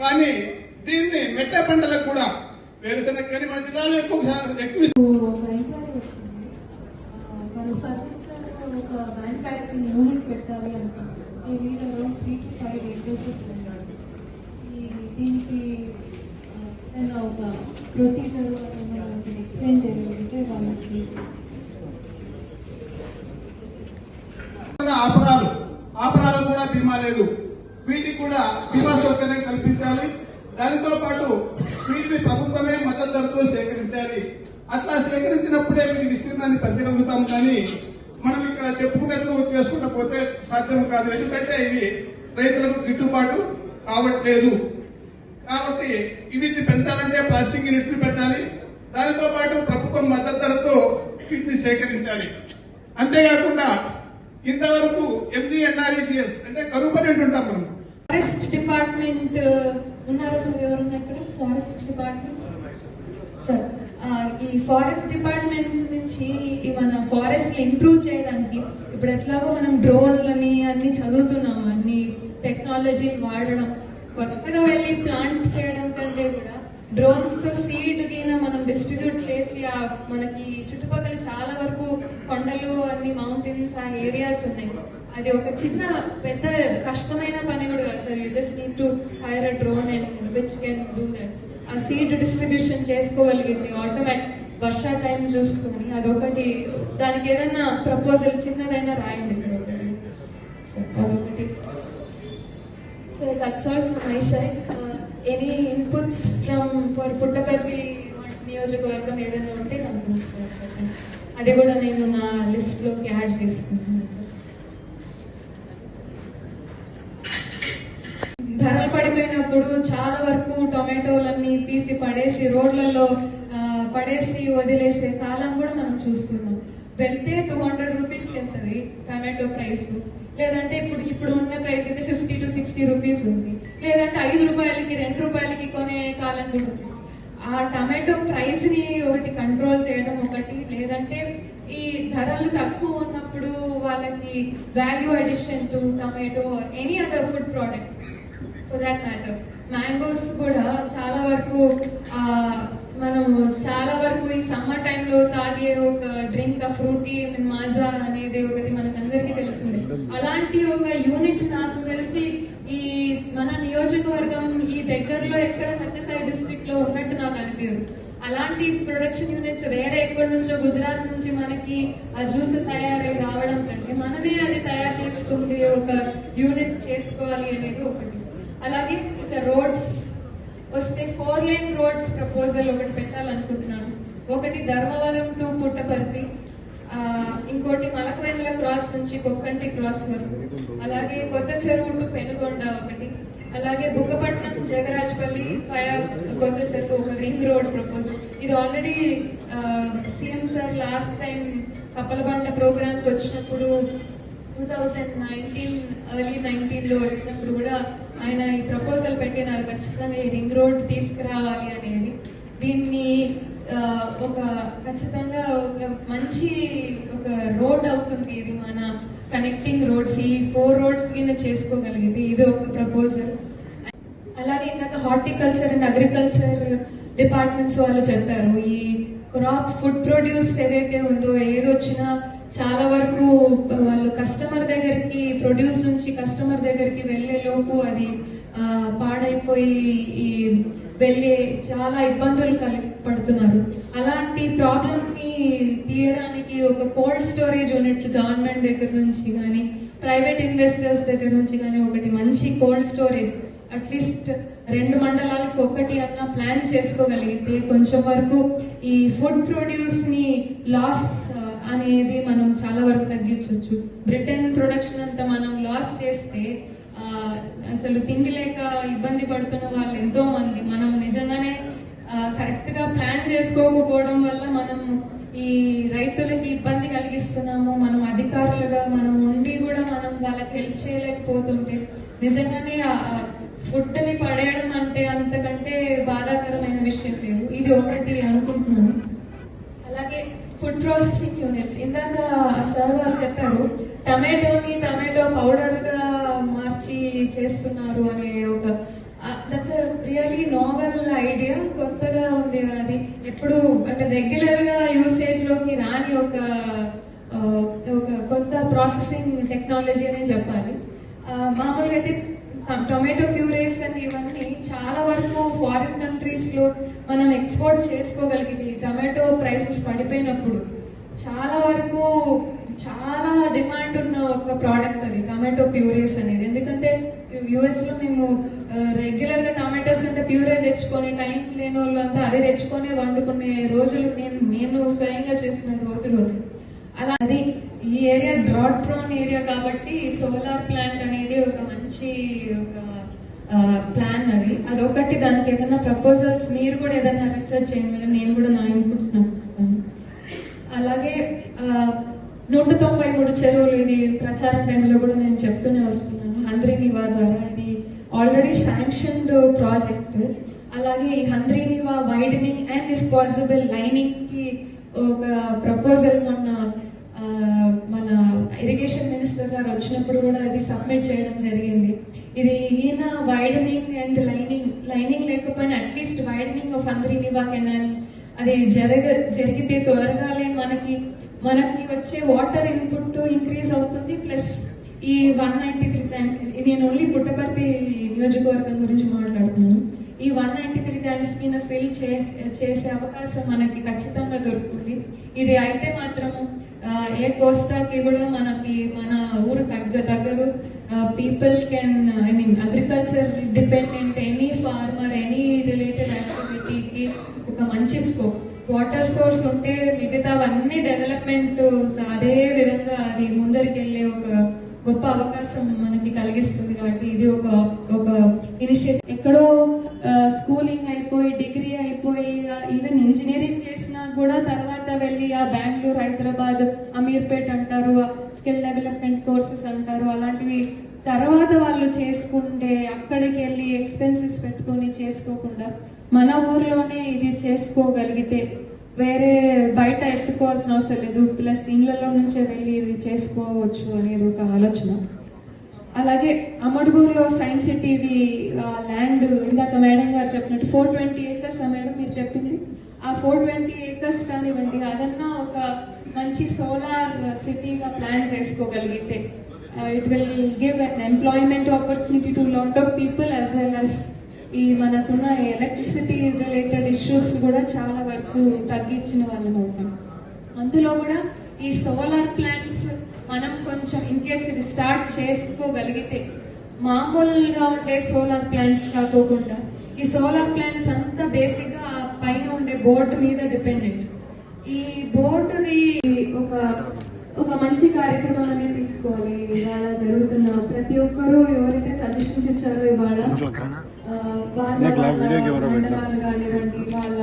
కానీ దీన్ని మెట్ట పంటలకు కూడా వేరుశనగ కానీ మన జిల్లాలో ఎక్కువ ఒక మ్యానుఫ్యాక్చరింగ్ యూనిట్ పెట్టాలి అనుకుంటున్నాను. ఈ నీడ్ అరౌండ్ 3 to 5 acres దీనికి ఒక ప్రొసీజర్ ఎక్స్ప్లెయిన్ చేయగలిగితే వాళ్ళకి ఆపరాలు కూడా బీమా లేదు. వీటికి కూడా బీమా సౌకర్యం కల్పించాలి. దానితో పాటు వీటిని ప్రభుత్వమే మద్దతు ధరతో సేకరించాలి. అట్లా సేకరించినప్పుడే వీటి విస్తీర్ణాన్ని పెంచగలుగుతాం. కానీ మనం ఇక్కడ చెప్పుకున్నట్లు చేసుకుంటూ పోతే సాధ్యం కాదు. ఎందుకంటే ఇవి రైతులకు గిట్టుబాటు కావట్లేదు. కాబట్టి వీటిని పెంచాలంటే ప్రాసెసింగ్ యూనిట్స్ పెట్టాలి. దానితో పాటు ప్రభుత్వం మద్దతు ధరతో వీటిని సేకరించాలి. అంతేకాకుండా ఇంతవరకు MGNREGS అంటే కరువు పని అంటుంటాం మనం. ఫారెస్ట్ డిపార్ట్మెంట్ ఉన్నారు సార్, ఎవరున్నా ఇక్కడ ఫారెస్ట్ డిపార్ట్మెంట్ సార్. ఈ ఫారెస్ట్ డిపార్ట్మెంట్ నుంచి మన ఫారెస్ట్ ఇంప్రూవ్ చేయడానికి ఇప్పుడు ఎట్లాగో మనం డ్రోన్లని అన్ని చదువుతున్నాము, అన్ని టెక్నాలజీ వాడడం, కొత్తగా వెళ్ళి ప్లాంట్ చేయడం కంటే కూడా డ్రోన్స్ తో సీడ్ గిన మనం డిస్ట్రిబ్యూట్ చేసి మనకి చుట్టుపక్కల చాలా వరకు కొండలు అన్ని మౌంటైన్స్ ఆ ఏరియాస్ ఉన్నాయి. అది ఒక చిన్న పెద్ద కష్టమైన పని కూడా కాదు sir. You just need to hire a drone and which can do that. ఆ సీడ్ డిస్ట్రిబ్యూషన్ చేసుకోగలిగింది ఆటోమేటిక్ వర్షా టైం చూసుకొని. అదొకటి, దానికి ఏదైనా ప్రపోజల్ చిన్నదైనా రాయండి సార్ ఒకటి సార్. అదొకటి sir. That's all from my side. Any inputs from for Puttaparthi నియోజకవర్గం ఏదైనా ఉంటే నాకు సార్ చెప్పండి. అది కూడా నేను నా లిస్ట్ లోకి యాడ్ చేసుకుంటున్నాను సార్. ధరలు పడిపోయినప్పుడు చాలా వరకు టొమాటోలన్నీ తీసి పడేసి రోడ్లలో పడేసి వదిలేసే కాలం కూడా మనం చూస్తున్నాం. వెళ్తే 200 రూపీస్కి వెళ్తుంది టమాటో ప్రైస్, లేదంటే ఇప్పుడు ఉన్న ప్రైస్ అయితే 50 to 60 రూపీస్ ఉంది, లేదంటే 5 రూపాయలకి 2 రూపాయలకి కొనే కాలం కూడా ఉంది. ఆ టమాటో ప్రైస్ ని ఒకటి కంట్రోల్ చేయడం ఒకటి, లేదంటే ఈ ధరలు తక్కువ ఉన్నప్పుడు వాళ్ళకి value addition to tomato any other food product for that matter. Mangoes కూడా చాలా వరకు ఈ సమ్మర్ టైంలో తాగే ఒక డ్రింక్ ఫ్రూటీ మాజా అనేది ఒకటి మనకందరికీ తెలిసిందే. అలాంటి ఒక యూనిట్ నాకు తెలిసి ఈ మన నియోజకవర్గం ఈ దగ్గరలో ఎక్కడ సత్యసాయి డిస్ట్రిక్ట్ లో ఉన్నట్టు నాకు అనిపించదు. అలాంటి ప్రొడక్షన్ యూనిట్స్ వేరే ఎక్కడి నుంచో గుజరాత్ నుంచి మనకి ఆ జ్యూస్ తయారై రావడం కంటే మనమే అది తయారు చేసుకుంటే ఒక యూనిట్ చేసుకోవాలి అనేది ఒకటి. అలాగే ఇక రోడ్స్ వస్తే 4 lane రోడ్స్ ప్రపోజల్ ఒకటి పెట్టాలనుకుంటున్నాను. ఒకటి ధర్మవరం టు పుట్టపర్తి, ఇంకోటి మలకవేముల క్రాస్ నుంచి కొక్కంటి క్రాస్ వరకు, అలాగే కొత్త చెరువు టు పెనుగొండ ఒకటి, అలాగే బుక్కపట్నం జగరాజ్పల్లి కొత్త చెరువు ఒక రింగ్ రోడ్ ప్రపోజల్. ఇది already CM sir last time Kappalabanda ప్రోగ్రామ్కి వచ్చినప్పుడు 2019 ఎర్లీ 19లో వచ్చినప్పుడు కూడా ఆయన ఈ ప్రపోజల్ పెట్టినారు, ఖచ్చితంగా ఈ రింగ్ రోడ్ తీసుకురావాలి అనేది. దీన్ని ఖచ్చితంగా ఒక మంచి ఒక రోడ్ అవుతుంది. ఇది మన కనెక్టింగ్ రోడ్స్, ఈ 4 roads కింద చేసుకోగలిగింది. ఇది ఒక ప్రపోజల్. అలాగే ఇందాక హార్టికల్చర్ అండ్ అగ్రికల్చర్ డిపార్ట్మెంట్స్ వాళ్ళు చెప్పారు, ఈ క్రాప్ ఫుడ్ ప్రొడ్యూస్ ఏదైతే ఉందో ఏదొచ్చినా చాలా వరకు వాళ్ళు కస్టమర్ దగ్గరికి ప్రొడ్యూస్ నుంచి కస్టమర్ దగ్గరికి వెళ్లే లోపు అది పాడైపోయి వెళ్ళే చాలా ఇబ్బందులు పడుతున్నారు. అలాంటి ప్రాబ్లం ని తీయడానికి ఒక కోల్డ్ స్టోరేజ్ యూనిట్ గవర్నమెంట్ దగ్గర నుంచి కానీ ప్రైవేట్ ఇన్వెస్టర్స్ దగ్గర నుంచి కానీ ఒకటి మంచి కోల్డ్ స్టోరేజ్ అట్లీస్ట్ 2 మండలాలకు ఒకటి అన్న ప్లాన్ చేసుకోగలిగితే కొంచెం వరకు ఈ ఫుడ్ ప్రొడ్యూస్ ని లాస్ అనేది మనం చాలా వరకు తగ్గించవచ్చు. బ్రిటన్ ప్రొడక్షన్ అంతా మనం లాస్ చేస్తే అసలు తిండి లేక ఇబ్బంది పడుతున్న వాళ్ళు ఎంతో మంది. మనం నిజంగానే కరెక్ట్ గా ప్లాన్ చేసుకోకపోవడం వల్ల మనం ఈ రైతులకి ఇబ్బంది కలిగిస్తున్నాము. మనం అధికారులుగా మనం ఉండి కూడా మనం వాళ్ళకి హెల్ప్ చేయలేకపోతుంటే నిజంగానే ఫుడ్ ని పడేయడం అంటే అంతకంటే బాధాకరమైన విషయం లేదు. ఇది ఒకటి అనుకుంటున్నాను. అలాగే ఫుడ్ ప్రాసెసింగ్ యూనిట్స్, ఇందాక సార్ వాళ్ళు చెప్పారు టమాటో పౌడర్ గా మార్చి చేస్తున్నారు అనే ఒక దట్స్ రియలీ నావెల్ ఐడియా, కొత్తగా ఉంది అది. ఎప్పుడు అంటే రెగ్యులర్ గా యూసేజ్ లోకి రాని ఒక కొత్త ప్రాసెసింగ్ టెక్నాలజీ అనే చెప్పాలి. మామూలుగా అయితే టొమాటో ప్యూరేస్ అని ఇవన్నీ చాలా వరకు ఫారిన్ కంట్రీస్ లో మనం ఎక్స్పోర్ట్ చేసుకోగలిగింది. టొమాటో ప్రైసెస్ పడిపోయినప్పుడు చాలా వరకు చాలా డిమాండ్ ఉన్న ఒక ప్రోడక్ట్ అది టొమాటో ప్యూరేస్ అనేది. ఎందుకంటే యుఎస్ లో మేము రెగ్యులర్ గా టొమాటోస్ కంటే ప్యూరే తెచ్చుకొని టైం లేని వాళ్ళు అంతా అదే తెచ్చుకొని వండుకునే రోజులు నేను స్వయంగా చేసిన రోజులు. అలా అది ఈ ఏరియా డ్రాట్ ప్రోన్ ఏరియా కాబట్టి సోలార్ ప్లాంట్ అనేది ఒక మంచి ఒక ప్లాన్ అది. అదొకటి. దానికి ఏదైనా ప్రపోజల్స్ మీరు కూడా ఏదైనా రీసెర్చ్ చేయండి మేడం, నేను కూడా నా ఇన్పుట్స్ నాకు ఇస్తాను. అలాగే 193 చెరువులు, ఇది ప్రచారం టైంలో కూడా నేను చెప్తూనే వస్తున్నాను, హంద్రీనివా ద్వారా. ఇది ఆల్రెడీ శాంక్షన్డ్ ప్రాజెక్ట్. అలాగే ఈ Handri-Neeva widening and if possible lining కి ఒక ప్రపోజల్ మన ఇరిగేషన్ మినిస్టర్ గారు వచ్చినప్పుడు కూడా అది సబ్మిట్ చేయడం జరిగింది. ఇది ఈయన వైడనింగ్ అండ్ లైనింగ్ లేకపోయినా at least widening of Handri-Neeva canal అది జరిగితే త్వరగానే మనకి వచ్చే వాటర్ ఇన్పుట్ ఇంక్రీజ్ అవుతుంది. ప్లస్ ఈ 193 ట్యాంక్స్, నేను ఓన్లీ పుట్టపర్తి నియోజకవర్గం గురించి మాట్లాడుతున్నాను. ఈ 193 ట్యాంక్స్ కింద ఫిల్ చేసే అవకాశం మనకి ఖచ్చితంగా దొరుకుతుంది. ఇది అయితే మాత్రము ఏ కోస్టాకి కూడా మనకి మన ఊరు తగ్గదు. People can agriculture dependent, any farmer, any related యాక్టివిటీకి ఒక మంచి స్కోప్. వాటర్ సోర్స్ ఉంటే మిగతావన్నీ డెవలప్మెంట్ అదే విధంగా అది ముందరికి వెళ్ళే ఒక గొప్ప అవకాశం మనకి కలిగిస్తుంది. కాబట్టి ఇది ఒక ఇనిషియేటివ్. ఎక్కడో స్కూలింగ్ అయిపోయి డిగ్రీ అయిపోయి ఈవెన్ ఇంజనీరింగ్ చేసినా కూడా తర్వాత వెళ్ళి ఆ బెంగళూరు, హైదరాబాద్, అమీర్పేట్ అంటారు, స్కిల్ డెవలప్మెంట్ కోర్సెస్ అంటారు, అలాంటివి తర్వాత వాళ్ళు చేసుకుంటే అక్కడికి వెళ్ళి ఎక్స్పెన్సెస్ పెట్టుకొని చేసుకోకుండా మన ఊర్లోనే ఇది చేసుకోగలిగితే వేరే బయట ఎత్తుకోవాల్సిన అవసరం లేదు. ప్లస్ ఇళ్లలో నుంచే వెళ్ళి ఇది చేసుకోవచ్చు అనేది ఒక ఆలోచన. అలాగే అమడుగూరులో సైన్స్ సిటీ, ఇది ల్యాండ్ ఇందాక మేడం గారు చెప్పినట్టు 420 acres మేడం మీరు చెప్పింది. ఆ 420 acres కానివ్వండి, అదన్నా ఒక మంచి సోలార్ సిటీగా ప్లాన్ చేసుకోగలిగితే it will give an employment opportunity to lot of people as well as ఈ మనకున్న ఎలక్ట్రిసిటీ రిలేటెడ్ ఇష్యూస్ కూడా చాలా వరకు తగ్గించిన వాళ్ళం అవుతాం. అందులో కూడా ఈ సోలార్ ప్లాంట్స్ మనం కొంచెం ఇన్ కేస్ ఇది స్టార్ట్ చేసుకోగలిగితే, మామూలుగా ఉండే సోలార్ ప్లాంట్స్ కాకోకుండా ఈ సోలార్ ప్లాంట్స్ అంతా బేసిక్ గా పైన ఉండే బోర్డు మీద డిపెండెంట్. ఈ బోర్డుది ఒక మంచి కార్యక్రమం అనేది తీసుకోవాలి. ఇవాళ జరుగుతున్న ప్రతి ఒక్కరూ ఎవరైతే సజెషన్స్ ఇచ్చారో ఇవాళ వాళ్ళ మండలాలు కానివ్వండి, వాళ్ళ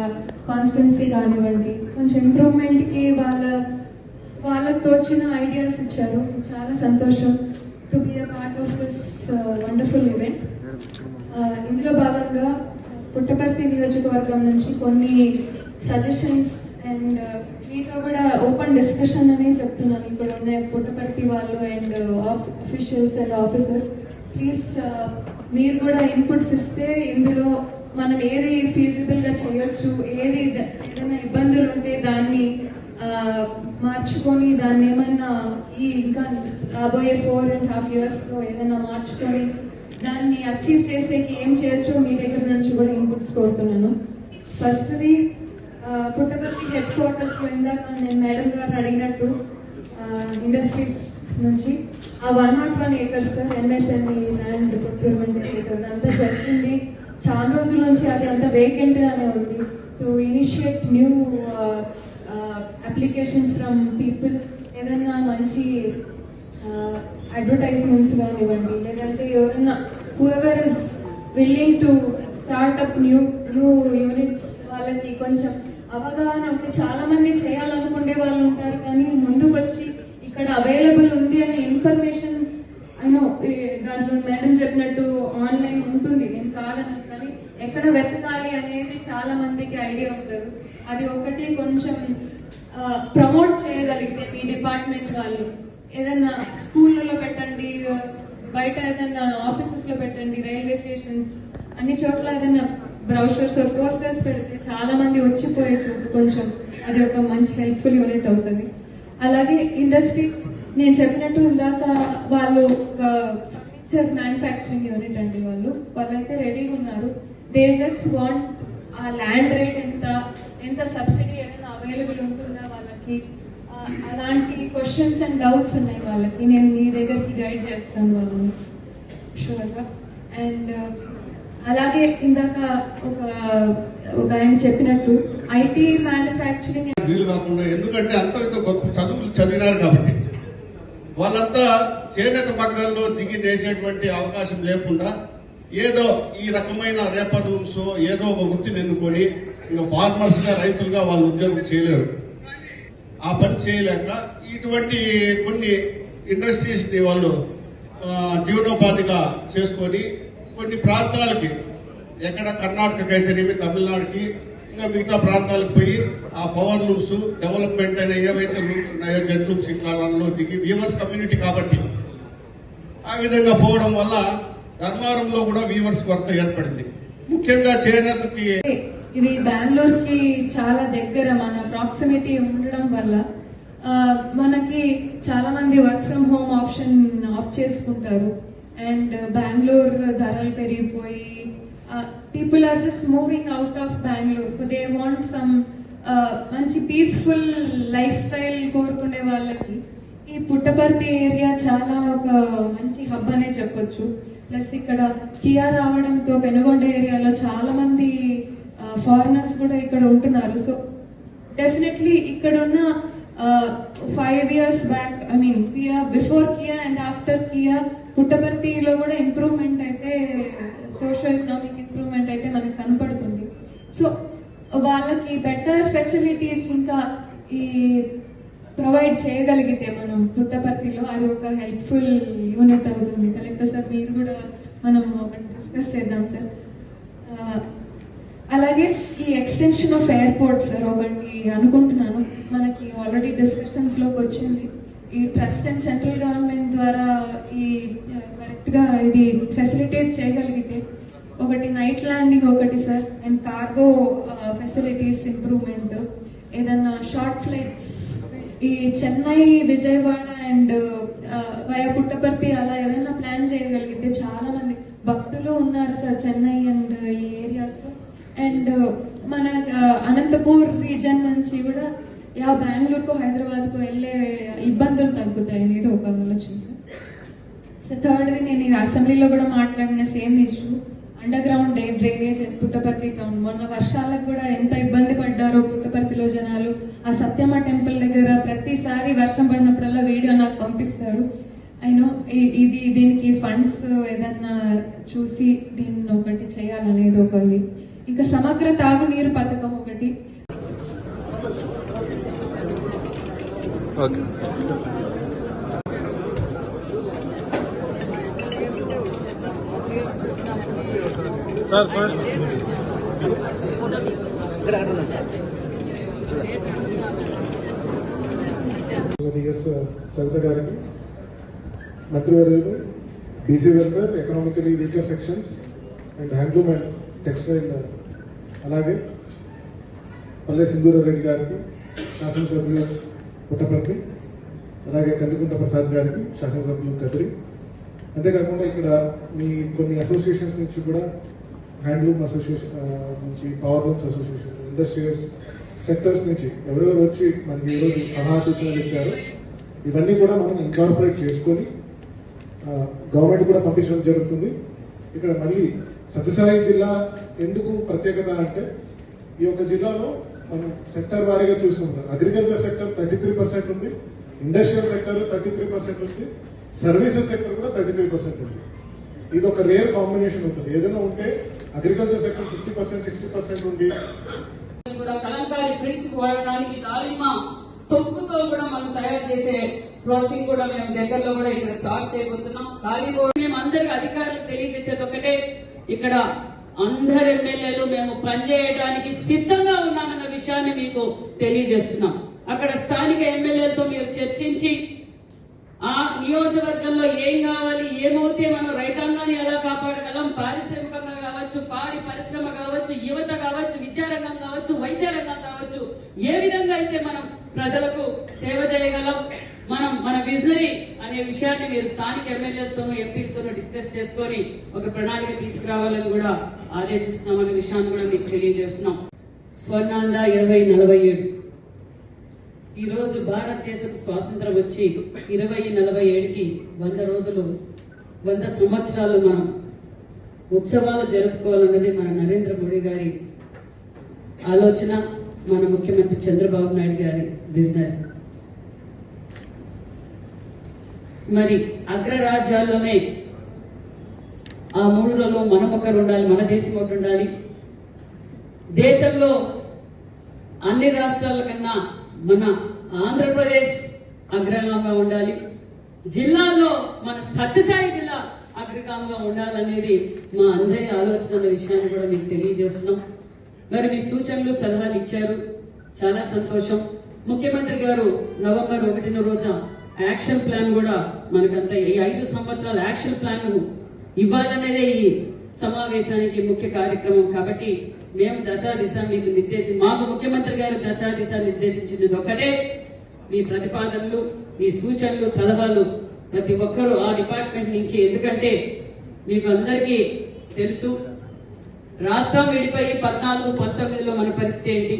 కాన్స్టిట్యున్సీ కానివ్వండి, కొంచెం ఇంప్రూవ్మెంట్ కి వాళ్ళకు తోచిన ఐడియాస్ ఇచ్చారు. చాలా సంతోషం to be a part of this wonderful event. ఇందులో భాగంగా పుట్టపర్తి నియోజకవర్గం నుంచి కొన్ని సజెషన్స్ అండ్ మీతో కూడా ఓపెన్ డిస్కషన్ అని చెప్తున్నాను. ఇక్కడ ఉన్న పుట్టపర్తి వాళ్ళు and officials and officers, please మీరు కూడా ఇన్పుట్స్ ఇస్తే ఇందులో మనం ఏది ఫీజిబుల్ గా చేయొచ్చు, ఏదైనా ఇబ్బందులు ఉంటే దాన్ని మార్చుకొని దాన్ని ఏమన్నా ఇంకా రాబోయే 4.5 years లో ఏదైనా మార్చుకొని దాన్ని అచీవ్ చేసేకి ఏం చేయొచ్చో మీ దగ్గర నుంచి కూడా ఇన్పుట్స్ కోరుతున్నాను. ఫస్ట్ది పుట్టపర్తి హెడ్ క్వార్టర్స్ లో ఇందాక నేను మేడం గారిని అడిగినట్టు ఇండస్ట్రీస్ నుంచి ఆ 101 acres sir MSME land procurement అంతా జరిగింది. చాలా రోజుల నుంచి అది అంతా వేకెంట్ గానే ఉంది. To initiate new applications from people, ఏదైనా మంచి అడ్వర్టైజ్మెంట్స్ కానివ్వండి, లేదంటే ఎవరైనా whoever is willing to start up new units, వాళ్ళకి కొంచెం అవగాహన ఉంటే, చాలా మంది చేయాలనుకునే వాళ్ళు ఉంటారు కానీ ముందుకు వచ్చి ఇక్కడ అవైలబుల్ ఉంది అనే ఇన్ఫర్మేషన్ అయినో దాంట్లో మేడం చెప్పినట్టు ఆన్లైన్ ఉంటుంది, నేను కాదన్నాను, కానీ ఎక్కడ వెతకాలి అనేది చాలా మందికి ఐడియా ఉండదు. అది ఒకటి కొంచెం ప్రమోట్ చేయగలిగితే మీ డిపార్ట్మెంట్ వాళ్ళు ఏదైనా స్కూళ్ళలో పెట్టండి, బయట ఏదైనా ఆఫీసెస్ లో పెట్టండి, రైల్వే స్టేషన్స్ అన్ని చోట్ల ఏదైనా బ్రౌషర్స్ పోస్టర్స్ పెడితే చాలా మంది వచ్చిపోయే చోటు కొంచెం అది ఒక మంచి హెల్ప్ఫుల్ యూనిట్ అవుతుంది. అలాగే ఇండస్ట్రీస్ నేను చెప్పినట్టు ఇందాక వాళ్ళు ఒక ఫర్నిచర్ మ్యానుఫ్యాక్చరింగ్ యూనిట్ అండి, వాళ్ళైతే రెడీగా ఉన్నారు. దే జస్ట్ వాంట్ ఆ ల్యాండ్ రేట్ ఎంత సబ్సిడీ ఏదైనా అవైలబుల్ ఉంటుందా వాళ్ళకి, అలాంటి క్వశ్చన్స్ అండ్ డౌట్స్ ఉన్నాయి వాళ్ళకి. నేను మీ దగ్గరికి గైడ్ చేస్తాను వాళ్ళని షూర్గా. అండ్ అలాగే ఇందాక ఒక ఆయన చెప్పినట్టు ఐటీ మ్యానుఫ్యాక్చరింగ్ వీలు కాకుండా, ఎందుకంటే అంత ఇంత గొప్ప చదువులు చదివినారు కాబట్టి వాళ్ళంతా చేనేత మగ్గాల్లో దిగి నేసేటువంటి అవకాశం లేకుండా ఏదో ఈ రకమైన రేపర్ రూమ్స్ ఏదో ఒక వృత్తిని ఎన్నుకొని ఇంకా ఫార్మర్స్ గా రైతులుగా వాళ్ళు ఉద్యోగం చేయలేరు. ఆ పని చేయలేక ఇటువంటి కొన్ని ఇండస్ట్రీస్ ని వాళ్ళు జీవనోపాధిగా చేసుకొని కొన్ని ప్రాంతాలకి, ఎక్కడ కర్ణాటకకి అయితేనేమి, తమిళనాడుకి, ఇంకా మిగతా ప్రాంతాలకు పోయి ఆ పవర్ లూమ్స్ డెవలప్మెంట్ అనే ఏవైతే లూమ్స్ ఉన్నాయో జెట్ లూమ్స్ కాలంలో దిగి వీవర్స్ కమ్యూనిటీ కాబట్టి ఆ విధంగా పోవడం వల్ల ధర్మారంలో కూడా వీవర్స్ కొరత ఏర్పడింది. ముఖ్యంగా చేనేతకి ఇది బెంగళూరుకి చాలా దగ్గర, మన ప్రాక్సిమిటీ ఉండడం వల్ల మనకి చాలా మంది work from home option opt చేసుకుంటారు. అండ్ బెంగళూరు ధరలు పెరిగిపోయి people are just moving out of Bengaluru. They want some మంచి పీస్ఫుల్ లైఫ్ స్టైల్ కోరుకునే వాళ్ళకి ఈ పుట్టపర్తి ఏరియా చాలా ఒక మంచి హబ్ అనే చెప్పొచ్చు. ప్లస్ ఇక్కడ కియా రావడంతో పెనుగొండ ఏరియాలో చాలా మంది ఫారినర్స్ కూడా ఇక్కడ ఉంటున్నారు. సో డెఫినెట్లీ ఇక్కడ ఉన్న 5 years back, I mean Kia before Kia and after Kia పుట్టపర్తిలో కూడా ఇంప్రూవ్మెంట్ అయితే, సోషో ఎకనామిక్ ఇంప్రూవ్మెంట్ అయితే మనకు కనపడుతుంది. సో వాళ్ళకి బెటర్ ఫెసిలిటీస్ ఇంకా ఈ ప్రొవైడ్ చేయగలిగితే మనం పుట్టపర్తిలో అది ఒక హెల్ప్ఫుల్ యూనిట్ అవుతుంది. కలెక్టర్ సార్ మీరు కూడా మనం ఒకటి డిస్కస్ చేద్దాం సార్. అలాగే ఈ ఎక్స్టెన్షన్ ఆఫ్ ఎయిర్పోర్ట్ సార్ ఒకటి అనుకుంటున్నాను, మనకి ఆల్రెడీ డిస్కషన్స్ లోకి వచ్చింది. ఈ ట్రస్ట్ అండ్ సెంట్రల్ గవర్నమెంట్ ద్వారా ఈ కరెక్ట్ గా ఇది ఫెసిలిటేట్ చేయగలిగితే ఒకటి నైట్ ల్యాండింగ్ ఒకటి sir, and cargo facilities improvement, ఏదన్నా షార్ట్ ఫ్లైట్స్ ఈ చెన్నై విజయవాడ అండ్ వయా పుట్టపర్తి అలా ఏదైనా ప్లాన్ చేయగలిగితే చాలా మంది భక్తులు ఉన్నారు సార్ చెన్నై అండ్ ఈ ఏరియాస్ లో. అండ్ మన అనంతపూర్ రీజన్ నుంచి కూడా బెంగళూరుకు హైదరాబాద్కు వెళ్ళే ఇబ్బందులు తగ్గుతాయి అనేది ఒక ఆలోచన సార్. సో థర్డ్ది నేను ఇది అసెంబ్లీలో కూడా మాట్లాడిన same issue, under ground drainage Puttaparthi town. మొన్న వర్షాలకు కూడా ఎంత ఇబ్బంది పడ్డారో పుట్టపర్తిలో జనాలు. ఆ సత్యమ్మ టెంపుల్ దగ్గర ప్రతిసారి వర్షం పడినప్పుడల్లా వీడియో నాకు పంపిస్తారు. అయినో దీనికి ఫండ్స్ ఏదన్నా చూసి దీన్ని ఒకటి చేయాలనేది ఒకటి. ఇంకా సమగ్ర తాగునీరు పథకం ఒకటి. సవిత గారికి, మంత్రివర్యులు, BC welfare, economically weaker sections and handloom and textile, అలాగే పల్లె సింధూరారెడ్డి గారికి, శాసనసభ్యులు పుట్టపర్తి, అలాగే కందికుంట ప్రసాద్ గారికి, శాసనసభ్యులు కదిరి. అంతేకాకుండా ఇక్కడ మీ కొన్ని అసోసియేషన్స్ నుంచి కూడా, హ్యాండ్లూమ్ అసోసియేషన్ నుంచి, power looms association, industrials sectors నుంచి ఎవరెవరు వచ్చి మనకి ఈరోజు సలహా సూచనలు ఇచ్చారు. ఇవన్నీ కూడా మనం ఇన్కార్పొరేట్ చేసుకొని గవర్నమెంట్ కూడా పంపించడం జరుగుతుంది. ఇక్కడ మళ్ళీ సత్యసాయి జిల్లా ఎందుకు ప్రత్యేకత అంటే, ఈ యొక్క జిల్లాలో మనం సెక్టర్ వారీగా చూసుకుంటాం. అగ్రికల్చర్ సెక్టర్ 33% ఉంది, ఇండస్ట్రియల్ సెక్టర్ 33% ఉంది, సర్వీసెస్ సెక్టర్ కూడా 33% ఉంది. ఇది ఒక రేర్ కాంబినేషన్ ఉంటుంది. ఏదైనా ఉంటే అగ్రికల్చర్ సెక్టర్ 50%, 60% ఉండి కలంకారీ ప్రింట్స్ వాడడానికి దాలిమ్మ తొక్కుతో కూడా మనం తయారు చేసే ప్రాసెసింగ్ కూడా మేము దగ్గరలో కూడా ఇక్కడ స్టార్ట్ చేయబోతున్నాం. మేము అందరికి అధికారులకు తెలియజేసేది ఒకటే, ఇక్కడ అందరు ఎమ్మెల్యేలు మేము పనిచేయడానికి సిద్ధంగా ఉన్నామన్న విషయాన్ని మీకు తెలియజేస్తున్నాం. అక్కడ స్థానిక ఎమ్మెల్యేలతో మీరు చర్చించి ఆ నియోజకవర్గంలో ఏం కావాలి, ఏమవుతే మనం రైతాంగాన్ని ఎలా కాపాడగలం, పారిశ్రామికంగా కావాలి, కావచ్చు, పాడి పరిశ్రమ కావచ్చు, యువత కావచ్చు, విద్యారంగం కావచ్చు, వైద్య రంగం కావచ్చు, ఏ విధంగా అయితే మనం ప్రజలకు సేవ చేయగలం, మన విజనరీ అనే విషయాన్ని మీరు స్థానిక ఎమ్మెల్యేలతోనూ ఎంపీలతోనూ డిస్కస్ చేసుకొని ఒక ప్రణాళిక తీసుకురావాలని కూడా ఆదేశిస్తున్నాం అనే విషయాన్ని కూడా మీకు తెలియజేస్తున్నాం. స్వర్ణాంధ్ర 2047 ఈ రోజు భారతదేశం స్వాతంత్రం వచ్చి 2047కి 100 రోజులు 100 సంవత్సరాలు మనం ఉత్సవాలు జరుపుకోవాలన్నది మన నరేంద్ర మోడీ గారి ఆలోచన, మన ముఖ్యమంత్రి చంద్రబాబు నాయుడు గారి విజనరీ. మరి అగ్రరాజ్యాల్లోనే ఆ మూడులలో మనం ఒకరు ఉండాలి, మన దేశం ఒకటి ఉండాలి. దేశంలో అన్ని రాష్ట్రాల కన్నా మన ఆంధ్రప్రదేశ్ అగ్రగామిగా ఉండాలి, జిల్లాల్లో మన సత్యసాయి జిల్లా అగ్రగామిగా ఉండాలనేది మా అందరి ఆలోచన అనే విషయాన్ని కూడా మీకు తెలియజేస్తున్నాం. మరి మీ సూచనలు సలహాలు ఇచ్చారు, చాలా సంతోషం. ముఖ్యమంత్రి గారు నవంబర్ 1వ రోజు యాక్షన్ ప్లాన్ కూడా మనకంతా ఈ 5 సంవత్సరాల యాక్షన్ ప్లాన్ ఇవ్వాలనేదే ఈ సమావేశానికి ముఖ్య కార్యక్రమం. కాబట్టి మేము దశా దిశ మీకు మాకు ముఖ్యమంత్రి గారు దశా దిశ నిర్దేశించింది ఒక్కటే, మీ ప్రతిపాదనలు, మీ సూచనలు, సలహాలు ప్రతి ఒక్కరూ ఆ డిపార్ట్మెంట్ నుంచి. ఎందుకంటే మీకు అందరికీ తెలుసు, రాష్ట్రం విడిపోయి 14-19లో మన పరిస్థితి ఏంటి,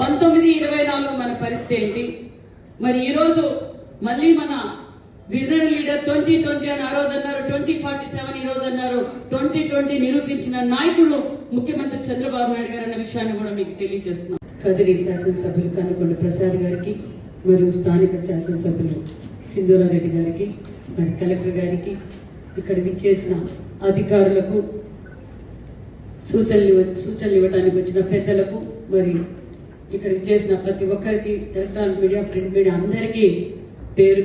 19-24 మన పరిస్థితి ఏంటి. మరి ఈ రోజు మళ్ళీ మన విజనరీ లీడర్ 2020 అని ఆ రోజు అన్నారు, 2047 ఈ రోజు అన్నారు. 2020 నిరూపించిన నాయకుడు ముఖ్యమంత్రి చంద్రబాబు నాయుడు గారు అన్న విషయాన్ని కూడా మీకు తెలియజేస్తున్నాం. కదిరి శాసనసభ్యులు కందుకొండ ప్రసాద్ గారికి, మరియు స్థానిక శాసనసభ్యులు సింధూరారెడ్డి గారికి, మరి కలెక్టర్ గారికి, ఇక్కడ విచ్చేసిన అధికారులకు, సూచనలు ఇవ్వడానికి వచ్చిన పెద్దలకు, మరి ఇక్కడ విచ్చేసిన ప్రతి ఒక్కరికి, ఎలక్ట్రానిక్ మీడియా, ప్రింట్ మీడియా అందరికీ పేరు